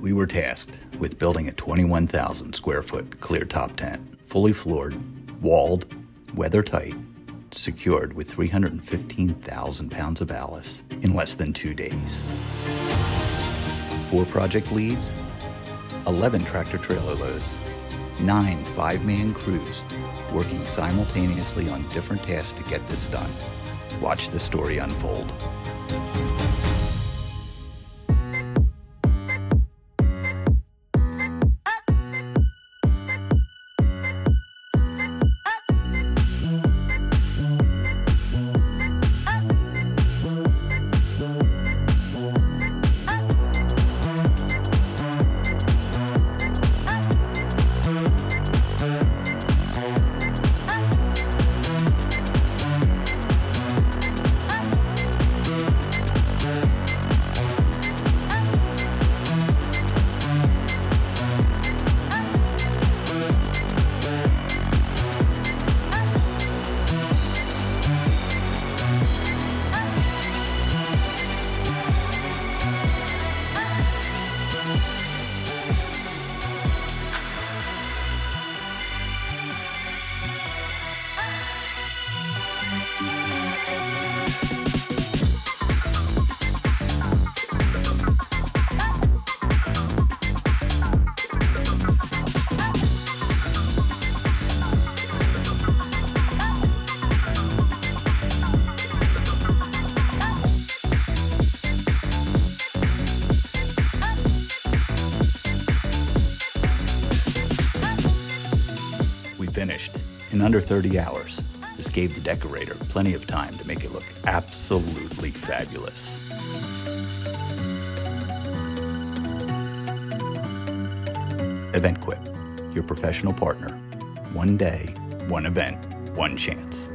We were tasked with building a 21,000 square foot clear top tent, fully floored, walled, weather tight, secured with 315,000 pounds of ballast in less than 2 days. 4 project leads, 11 tractor trailer loads, 9 5-man crews working simultaneously on different tasks to get this done. Watch the story unfold. Finished in under 30 hours. This gave the decorator plenty of time to make it look absolutely fabulous. EventQuip, your professional partner. One day, one event, one chance.